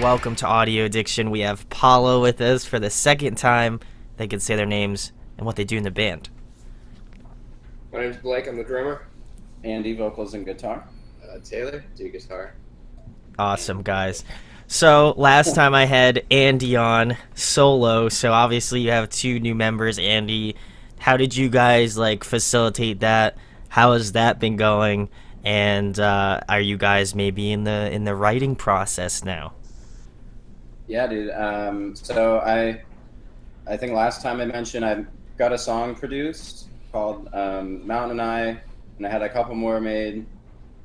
welcome to Audio Addiction. We have Paulo with us for the second time. They can say their names and what they do in the band. My name's Blake, I'm the drummer. Andy, vocals and guitar. Taylor, do guitar. Awesome, guys. So last time I had Andy on solo, so obviously you have two new members. Andy, how did you guys facilitate that? How has that been going? And are you guys maybe in the writing process now? Yeah, dude. So I think last time I mentioned I got a song produced called Mountain and I had a couple more made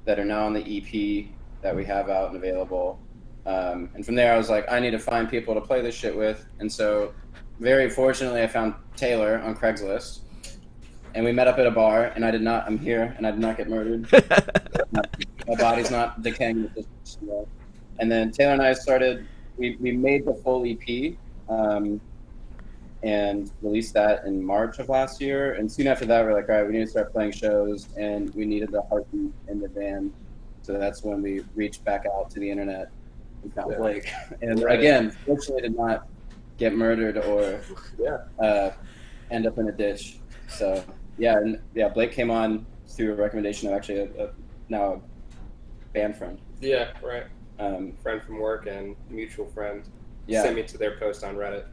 that are now on the EP that we have out and available. And from there I was like, I need to find people to play this shit with. And so very fortunately I found Taylor on Craigslist. And we met up at a bar, and I'm here, and I did not get murdered. My body's not decaying with this. And then Taylor and I we made the full EP, and released that in March of last year. And soon after that, we're like, all right, we need to start playing shows, and we needed the heartbeat in the band. So that's when we reached back out to the internet and found Blake. And again, fortunately did not get murdered or end up in a ditch. So Blake came on through a recommendation of actually now a band friend. Yeah, right. Friend from work and mutual friend sent me to their post on Reddit.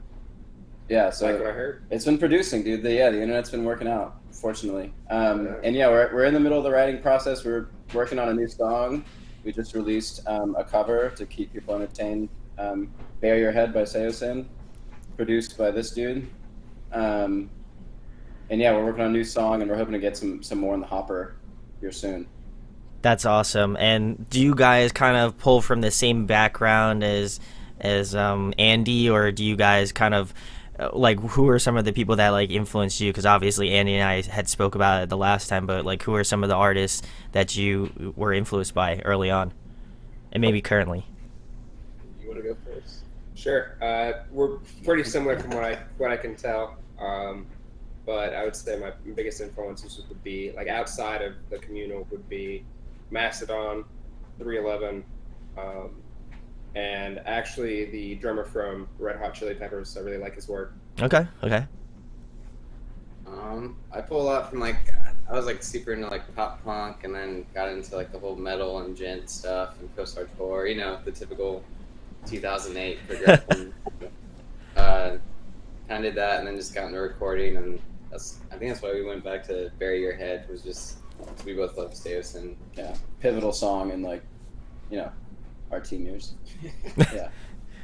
Yeah, so like what I heard. It's been producing, dude. The internet's been working out, fortunately. And we're in the middle of the writing process. We're working on a new song. We just released a cover to keep people entertained. Bare Your Head by Seosin, produced by this dude. And we're working on a new song, and we're hoping to get some more in the hopper here soon. That's awesome. And do you guys kind of pull from the same background as Andy, or do you guys kind of who are some of the people that influenced you? Because obviously Andy and I had spoke about it the last time, but who are some of the artists that you were influenced by early on, and maybe currently? You want to go first? Sure. We're pretty similar from what I can tell. But I would say my biggest influences would be outside of the communal would be Mastodon, 311, and actually the drummer from Red Hot Chili Peppers. I really like his work. Okay. I pull a lot from I was super into pop punk, and then got into the whole metal and gent stuff and Coast Hardcore, the typical 2008 progression. Kind of did that, and then just got into recording, and I think that's why we went back to Bury Your Head, was just we both love Seosin. Yeah, pivotal song in our teen years. Yeah.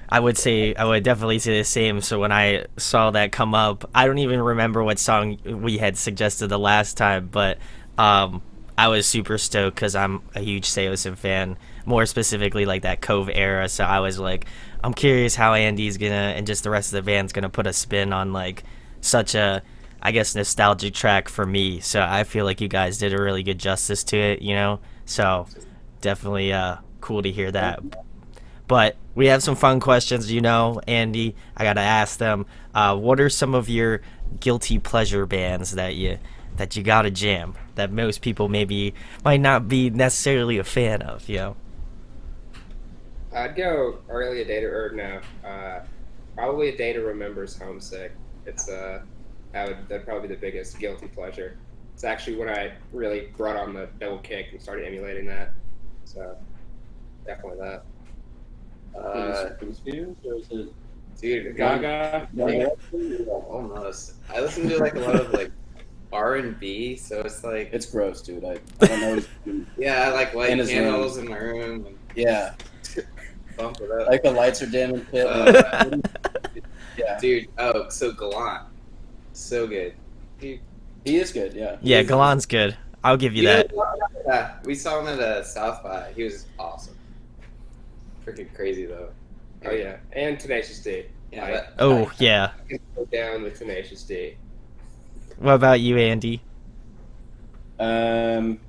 I would definitely say the same. So when I saw that come up, I don't even remember what song we had suggested the last time, but I was super stoked because I'm a huge Seosin fan, more specifically that Cove era. So I was I'm curious how Andy's gonna and just the rest of the band's gonna put a spin on such a, I guess, nostalgic track for me. So I feel like you guys did a really good justice to it, So definitely cool to hear that. But we have some fun questions, Andy. I gotta ask them. What are some of your guilty pleasure bands that you gotta jam that most people might not be necessarily a fan of? I'd go early A Day to Earth now. Probably A Day to Remember's Homesick. It's that'd probably be the biggest guilty pleasure. It's actually when I really brought on the double kick and started emulating that. So definitely that. Dude, Gaga. Almost. I listen to a lot of R&B, so it's It's gross, dude. I don't know. I like light in candles in my room. And yeah. bump it up. The lights are dim and shit. Yeah. Dude, so Gallant. So good. He is good, yeah. Yeah, Galan's good. I'll give you that. Yeah, we saw him at South by. He was awesome. Freaking crazy though. Oh yeah, and Tenacious D. Yeah. Yeah. I can put down with Tenacious D. What about you, Andy? Dude,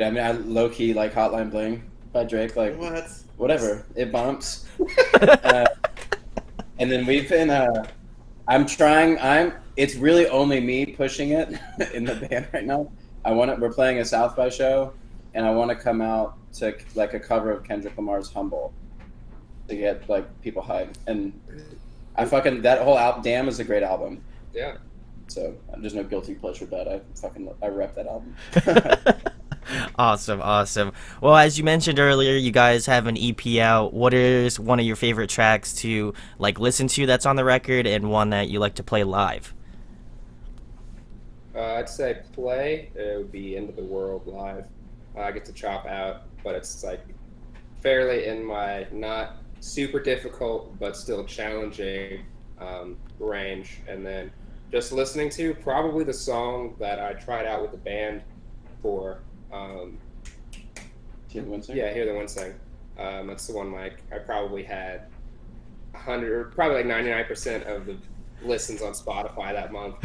I low key like Hotline Bling by Drake. What? Whatever, it bumps. And then we've been. It's really only me pushing it in the band right now. We're playing a South by show, and I want to come out to a cover of Kendrick Lamar's "Humble." to get like people hyped. And I fucking that whole album, Damn, is a great album. Yeah. So there's no guilty pleasure about it. I rep that album. Awesome, awesome. Well, as you mentioned earlier, you guys have an EP out. What is one of your favorite tracks to like listen to that's on the record, and one that you like to play live? I'd say play. It would be Into the World live. I get to chop out, but it's like fairly in my not super difficult but still challenging range. And then just listening to probably the song that I tried out with the band for. Hear the Wind Sing? Yeah, Hear the Wind Sing. That's the one like I probably had 100, probably like 99% of the listens on Spotify that month.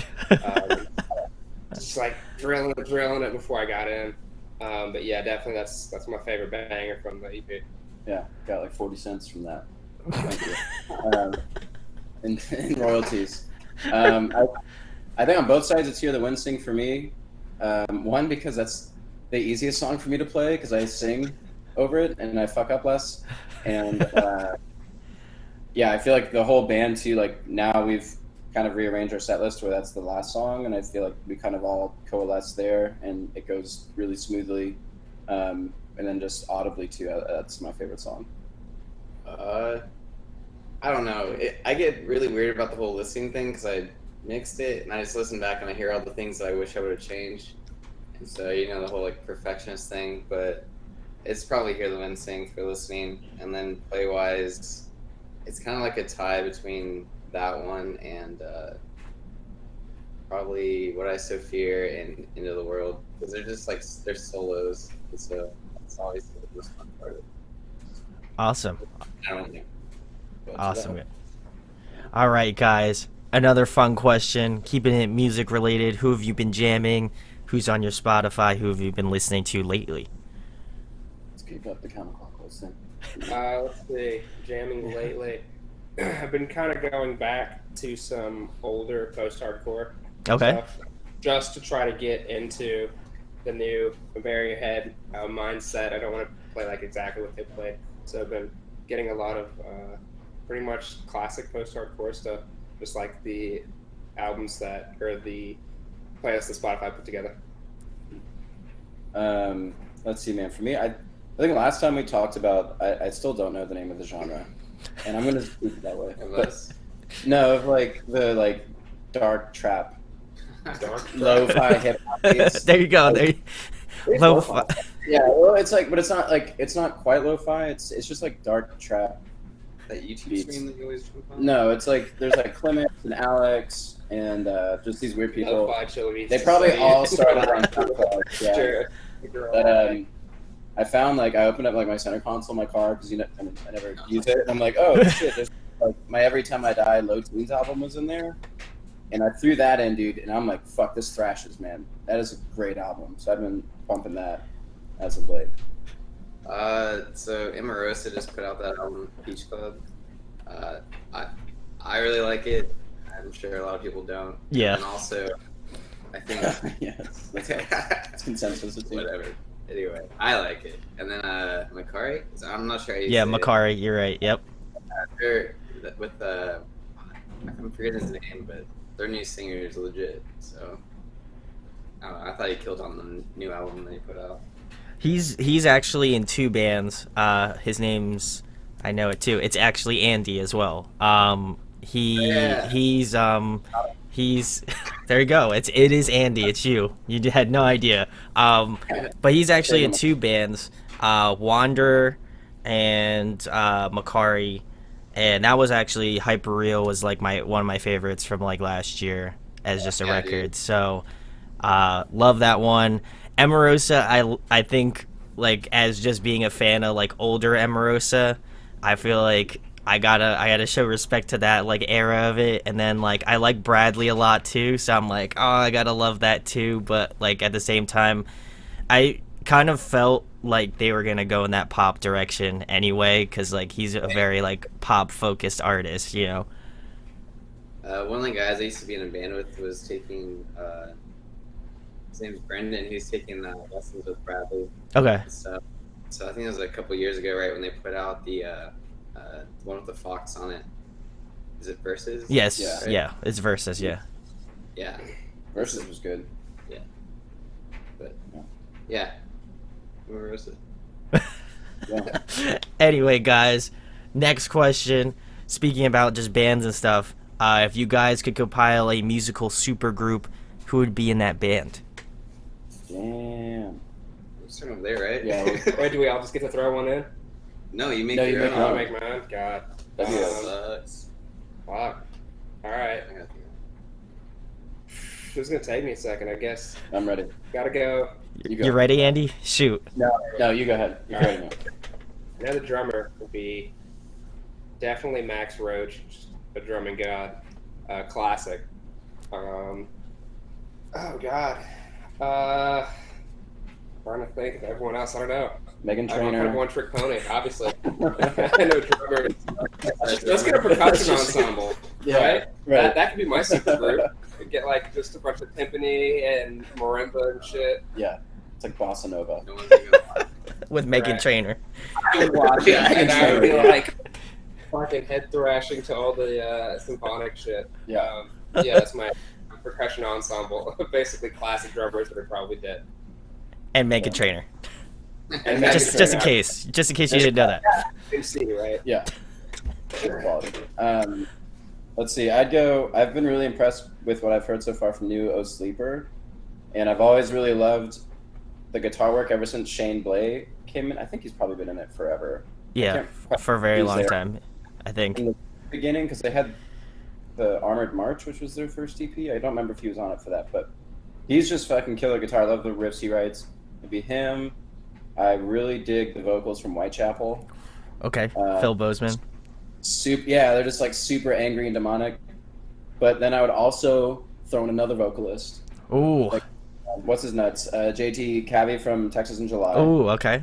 Just like drilling it before I got in. But yeah, definitely that's my favorite banger from the EP. Yeah, got like 40 cents from that. Thank you. In royalties. I think on both sides it's Hear the Wind Sing for me. One, because that's the easiest song for me to play because I sing over it and I fuck up less. And yeah, I feel like the whole band too, like now we've kind of rearranged our set list where that's the last song, and I feel like we kind of all coalesce there and it goes really smoothly. And then just audibly too, that's my favorite song. I don't know. I get really weird about the whole listening thing because I mixed it and I just listen back and I hear all the things that I wish I would have changed. And so, the whole like perfectionist thing, but it's probably Hear the Wind Sing for listening. And then play wise, it's kind of like a tie between that one and probably What I So Fear and Into the World, because they're just like, they're solos. And so it's always the most fun part of it. Awesome. I don't know. Awesome. All right, guys. Another fun question. Keeping it music related. Who have you been jamming? Who's on your Spotify? Who have you been listening to lately? Let's keep up the counterclockwise thing. Let's see. Jamming lately. I've been kind of going back to some older post-hardcore Okay. stuff just to try to get into the new Bavarian Head mindset. I don't want to play like exactly what they played, so I've been getting a lot of pretty much classic post-hardcore stuff, just like the albums that or the playlist that Spotify put together. Let's see, man. For me, I think last time we talked about, I still don't know the name of the genre, and I'm gonna speak it that way. But, no, of like the dark trap, lo-fi hip hop beats. There you go. Lo-fi. Yeah, well, it's like, but it's not quite lo-fi. It's just like dark trap. That YouTube Beats. stream that you always jump on? No, it's like there's like Clement and Alex and just these weird people. Lo-fi chill beats. They probably all started on SoundCloud. Yeah. Sure. But I found like I opened up like my center console in my car because I never use it. And I'm like, oh shit, there's like my Every Time I Die Low Tunes album was in there, and I threw that in, dude. And I'm like, fuck, this thrashes, man. That is a great album. So I've been pumping that as of late. So Emarosa just put out that album, Beach Club. I really like it. I'm sure a lot of people don't. Yeah. And also, I think Yes, that's consensus. whatever. Anyway, I like it. And then Makari, I'm not sure how you Yeah, say it. Makari. You're right. Yep. They're with I'm forgetting his name, but their new singer is legit. So I don't know. I thought he killed on the new album that he put out. He's actually in two bands. His name's, I know it too. It's actually Andy as well. He's there you go. It is Andy. It's you. You had no idea. But he's actually in two bands, Wanderer and Makari, and that was actually Hyperreal was like one of my favorites from like last year as just a record. Dude. So love that one. Emarosa, I think like as just being a fan of like older Emarosa, I feel like I gotta show respect to that like era of it. And then like I like Bradley a lot too, so I'm like, oh, I gotta love that too. But like at the same time, I kind of felt like they were gonna go in that pop direction anyway, because like he's a very like pop focused artist, you know. One of the guys I used to be in a band with was taking his name's Brendan. He's taking lessons with Bradley. Okay. So I think it was a couple years ago, right when they put out the The one with the fox on it. Is it Versus? Yes, Yeah. yeah, it's Versus, yeah. Yeah. Versus was good. But yeah. Versus. Yeah. Anyway, guys, next question. Speaking about just bands and stuff, if you guys could compile a musical supergroup, who would be in that band? Damn. We're starting over there, right? Yeah. Wait, do we all just get to throw one in? No, you make No, your you make own. your I'll own. make mine. God. That'd be Sucks. Fuck. All right. I gotta think. This is gonna take me a second, I guess. I'm ready. Gotta go. You go. You ready, Andy? Shoot. No, you go ahead. You're ready now. Another drummer would be definitely Max Roach, a drumming god, classic. Oh God. Trying to think of everyone else. I don't know. Megan I'm kind of Trainor. one trick pony, obviously. I know drummers. Let's get a percussion ensemble, right? That could be my super group. Get like just a bunch of timpani and marimba and shit. Yeah. It's like bossa nova. No one's gonna watch. With Megan Right. Trainor. I would watch it. And I would be like fucking head thrashing to all the symphonic shit. Yeah. Yeah, that's my percussion ensemble. Basically classic drummers that are probably dead. And Megan Trainor. And Megan Just in Trainor. case. Just in case you didn't know that. MC, right? Yeah. Good quality. Let's see. I've been really impressed with what I've heard so far from new O Sleeper, and I've always really loved the guitar work ever since Shane Blay came in. I think he's probably been in it forever. Yeah, Can't quite for a very who's long there time, I think. in the beginning, because they had the Armored March, which was their first EP. I don't remember if he was on it for that, but he's just fucking killer guitar. I love the riffs he writes. It'd be him. I really dig the vocals from Whitechapel. Okay, Phil Bozeman. Yeah, they're just like super angry and demonic. But then I would also throw in another vocalist. Ooh. Like, what's his nuts? JT Cavi from Texas in July. Ooh, okay.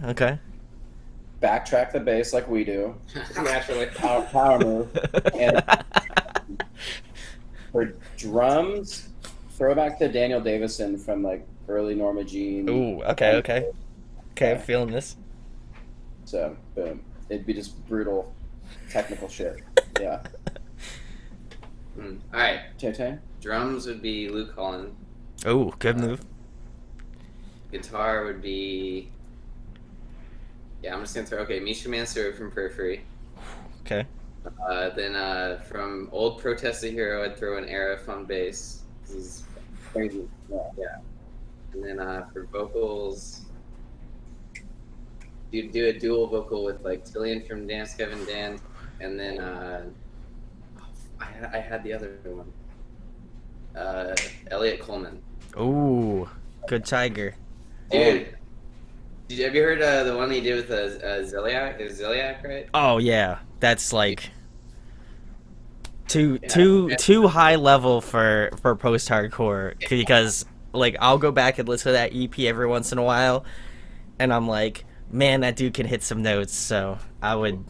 Backtrack the bass like we do. Naturally. Power move. And for drums, throw back to Daniel Davison from like early Norma Jean. Ooh, okay. Okay, I'm feeling this. So, boom. It'd be just brutal technical shit. Yeah. All right. Tay-Tay? Drums would be Luke Holland. Ooh, good move. Guitar would be. Yeah, I'm just gonna throw. Okay, Misha Mansour from Periphery. Okay. Then from Old Protest the Hero, I'd throw in Arif on bass. This is crazy. Yeah. And then for vocals, you'd do a dual vocal with like Tillian from Dance Kevin Dance, and then I had the other one. Elliot Coleman. Ooh, good tiger. Dude, have you heard the one he did with Zeliak? Is Zeliak right? Oh yeah, that's like too high level for post hardcore, because like I'll go back and listen to that EP every once in a while, and I'm like, man, that dude can hit some notes. So I would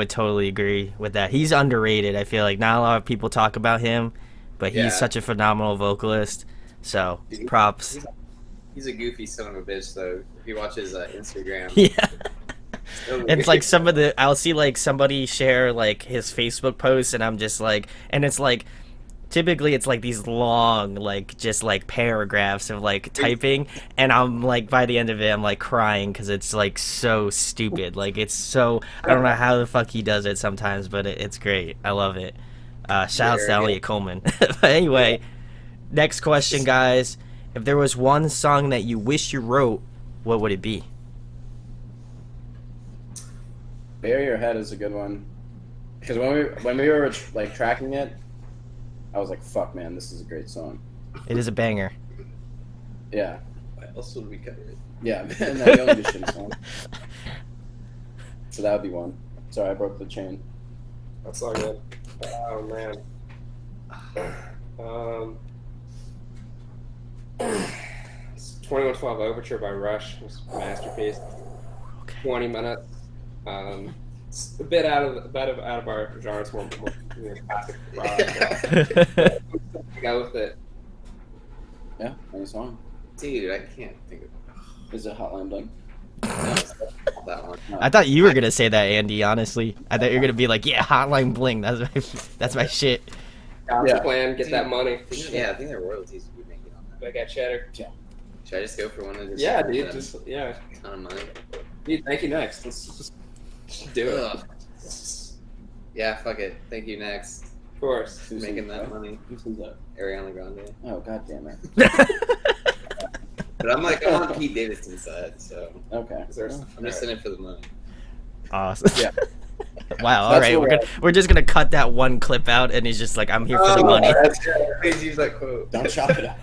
totally agree with that. He's underrated. I feel like not a lot of people talk about him, but he's such a phenomenal vocalist. So props. He's a goofy son of a bitch, though. If you watch his Instagram, Yeah. so It's like I'll see like somebody share like his Facebook posts, and I'm just like, and it's like, typically it's like these long, like just like paragraphs of like typing, and I'm like, by the end of it, I'm like crying because it's like so stupid. Like it's so, I don't know how the fuck he does it sometimes, but it's great. I love it. Shout out to Elliot Coleman. But anyway, next question, guys. If there was one song that you wish you wrote, what would it be? Bury Your Head is a good one. Because when we were like tracking it, I was like, fuck man, this is a great song. It is a banger. Yeah. why else would we cover it? Yeah, man, that only shit song. So that would be one. Sorry, I broke the chain. That's all good. Oh man. It's 2112 Overture by Rush. It's a masterpiece. 20 minutes. It's a bit out of our genre. It's more classic rock. Go with it. Yeah, any song. Dude, I can't think of. Is it Hotline Bling? That one. I thought you were gonna say that, Andy. Honestly, I thought you were gonna be like, "Yeah, Hotline Bling. That's my shit." God's Yeah. plan, get that money. Yeah, I think their royalties would be making on that. I got cheddar. Should I just go for one of those? Yeah, dude. Just yeah. A ton of money. Dude, thank you next. Let's just do it. Ugh. Yeah, fuck it. Thank you next. Of course. Who's Making in- that money. Who's in that? Ariana Grande. Oh, god damn it. But I'm on Pete Davidson's side, so Okay. Is there- I'm just in it for the money. Awesome. Yeah. Wow. All That's right, what we're just gonna cut that one clip out, and he's just like, "I'm here for the money." That's Please use that quote. Don't chop it up.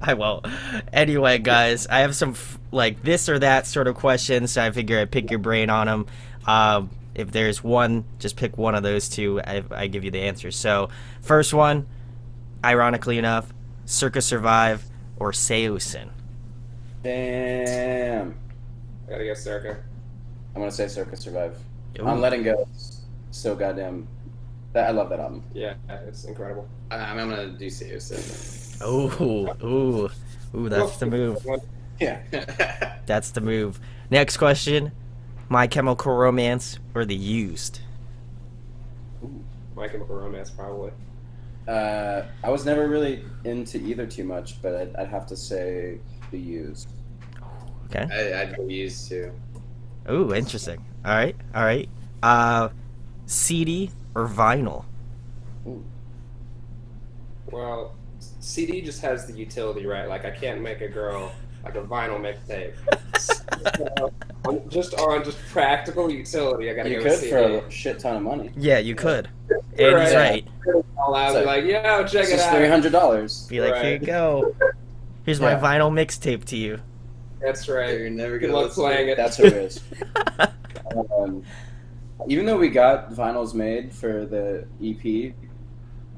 I won't. Anyway, guys, I have some like this or that sort of questions, so I figure I'd pick your brain on them. If there's one, just pick one of those two. I give you the answer. So, first one, ironically enough, Circa Survive or Seosin. Damn. I gotta go Circa. I'm gonna say Circus Survive. Ooh. I'm Letting Go. Is so goddamn. I love that album. Yeah, it's incredible. I'm gonna do Seosin. Ooh, that's the move. Yeah. That's the move. Next question, My Chemical Romance or The Used? My Chemical Romance, probably. I was never really into either too much, but I'd have to say The Used. Okay. I'd go used to. Ooh, interesting. All right. CD or vinyl? Ooh. Well, CD just has the utility, right? Like, I can't make a girl like a vinyl mixtape. So, just on practical utility, I gotta You go could with CD. for a shit ton of money. Yeah, you could. Andy's right. All out, So, be like, yo, check It's it just out. $300. Be like, here you Right. go. Here's my Yeah. vinyl mixtape to you. That's right. You're never Good gonna luck listen. playing it. That's who it is. Even though we got vinyls made for the EP,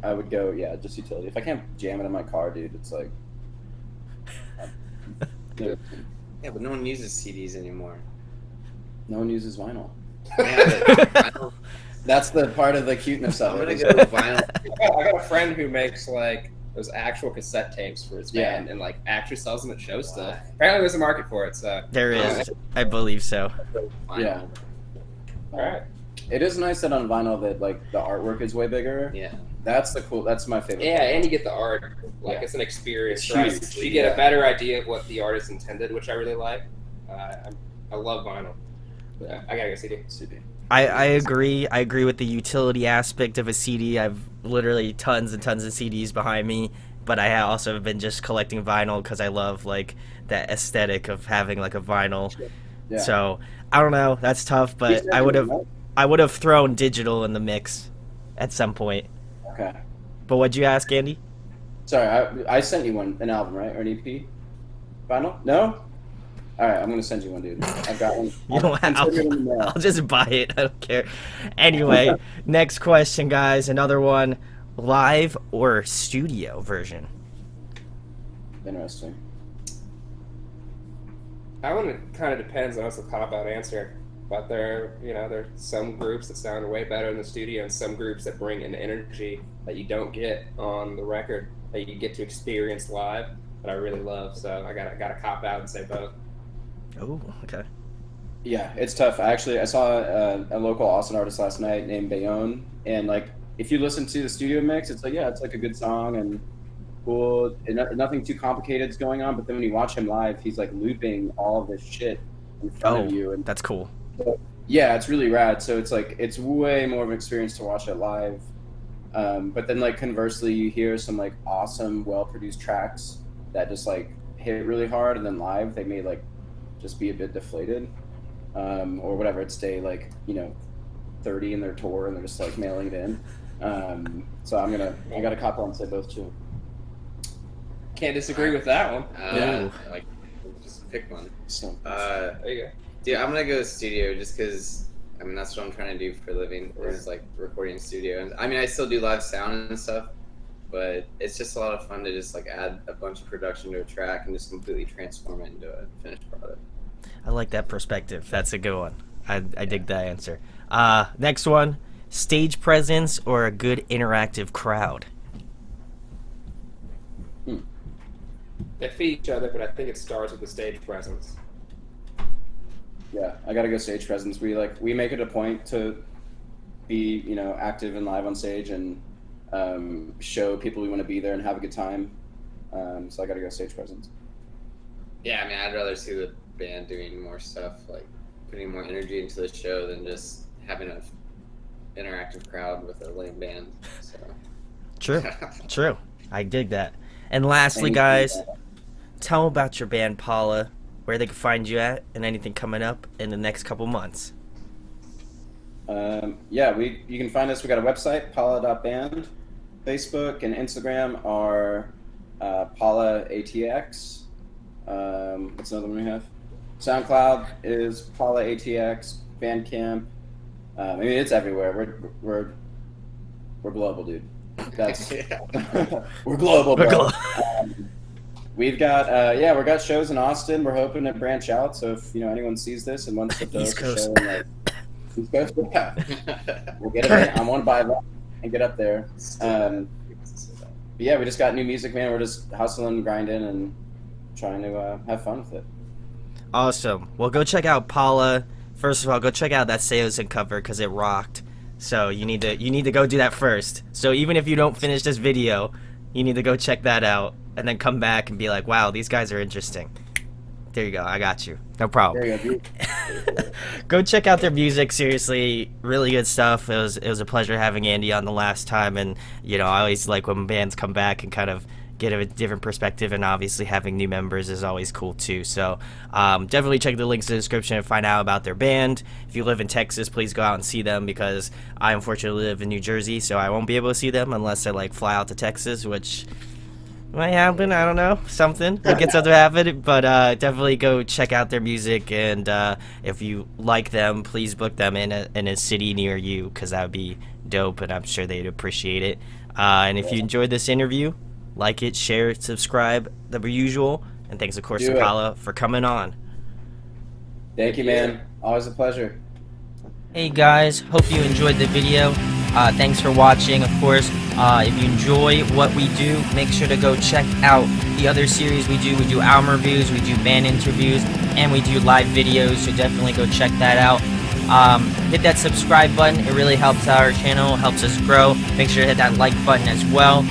I would go, yeah, just utility. If I can't jam it in my car, dude, it's like. No Yeah, but no one uses CDs anymore. one uses vinyl. Yeah, but I don't, That's the part of the cuteness I'm of gonna it. go vinyl. I got a friend who makes like those actual cassette tapes for his Yeah. band and like actually sells them at shows still. Apparently, there's a market for it. So, There is. I believe so. Vinyl. Yeah. all right. It is nice that on vinyl that like the artwork is way bigger. Yeah. That's that's my favorite. Yeah, and you get the art. Like, Yeah. it's an experience. It's Right? huge, You get yeah. a better idea of what the artist intended, which I really like. I love vinyl. Yeah. I gotta go CD. CD. I agree. I agree with the utility aspect of a CD. I've literally tons and tons of CDs behind me, but I also have been just collecting vinyl because I love like that aesthetic of having like a vinyl. Yeah. So I don't know. That's tough, but I would have thrown digital in the mix at some point. Okay. But what'd you ask, Andy? Sorry, I sent you an album, right, or an EP? Vinyl? No. All right, I'm gonna send you one, dude. I've got one. You don't have. I'll send you one now. I'll just buy it. I don't care. Anyway, next question, guys. Another one: live or studio version? Interesting. That one kind of depends. That's a cop-out answer. But there's some groups that sound way better in the studio, and some groups that bring an energy that you don't get on the record, that you get to experience live, that I really love. So I gotta cop out and say both. Oh, okay. Yeah, it's tough. I saw a local Austin artist last night named Bayonne, and like if you listen to the studio mix, it's like it's like a good song and cool, and nothing too complicated is going on. But then when you watch him live, he's like looping all of this shit in front of you, and That's cool. yeah, it's really rad. So it's like it's way more of an experience to watch it live. But then like conversely, you hear some like awesome, well-produced tracks that just like hit really hard, and then live they may like just be a bit deflated, or whatever. It's day like 30 in their tour, and they're just like mailing it in. So I gotta cop on and say both too. Can't disagree with that one. Yeah. Like, just pick one. So There you go. Dude, I'm gonna go studio just because that's what I'm trying to do for a living, is like recording studio. And I still do live sound and stuff, but it's just a lot of fun to just like add a bunch of production to a track and just completely transform it into a finished product. I like that perspective. That's a good one. I dig that answer. Next one: stage presence or a good interactive crowd? They feed each other, but I think it starts with the stage presence. Yeah, I gotta go stage presence. We make it a point to be, you know, active and live on stage and show people we want to be there and have a good time. So I gotta go stage presence. Yeah, I mean, I'd rather see the band doing more stuff, like putting more energy into the show than just having an interactive crowd with a lame band. So. True. I dig that. And lastly, Thank guys, you. tell them about your band, Paula, where they can find you at, and anything coming up in the next couple months. Yeah, you can find us. We got a website, paula.band. Facebook and Instagram are Paula ATX. What's another one we have? SoundCloud is Paula ATX. Bandcamp. I mean, it's everywhere. We're global, dude. That's we're global, bro. We're global. We've got we got shows in Austin. We're hoping to branch out. So if anyone sees this and wants to throw us a show in like East Coast, yeah, we'll get it in. I want to buy that and get up there. But yeah, we just got new music, man. We're just hustling, grinding, and trying to have fun with it. Awesome. Well, go check out Paula. First of all, go check out that Seosin cover because it rocked. So you need to go do that first. So even if you don't finish this video, you need to go check that out and then come back and be like, wow, these guys are interesting. There you go. I got you. No problem. There you go. Go check out their music. Seriously, really good stuff. It was a pleasure having Andy on the last time, and I always like when bands come back and kind of get a different perspective, and obviously having new members is always cool too. So definitely check the links in the description and find out about their band. If you live in Texas, please go out and see them, because I unfortunately live in New Jersey, so I won't be able to see them unless I fly out to Texas, which might happen. I don't know. Something will get something to happen. But definitely go check out their music, and if you like them, please book them in a city near you, because that would be dope, and I'm sure they'd appreciate it. And if you enjoyed this interview, like it, share it, subscribe, the usual. And thanks, of course, to Paula for coming on. Thank you, man. Always a pleasure. Hey guys, hope you enjoyed the video. Thanks for watching. Of course, if you enjoy what we do, make sure to go check out the other series we do. We do album reviews, we do band interviews, and we do live videos, so definitely go check that out. Hit that subscribe button. It really helps our channel, helps us grow. Make sure to hit that like button as well.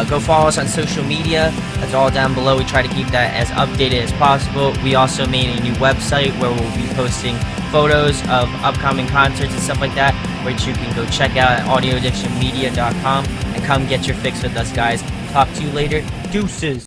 Go follow us on social media. That's all down below. We try to keep that as updated as possible. We also made a new website where we'll be posting photos of upcoming concerts and stuff like that, which you can go check out at audioaddictionmedia.com, and come get your fix with us, guys. Talk to you later. Deuces.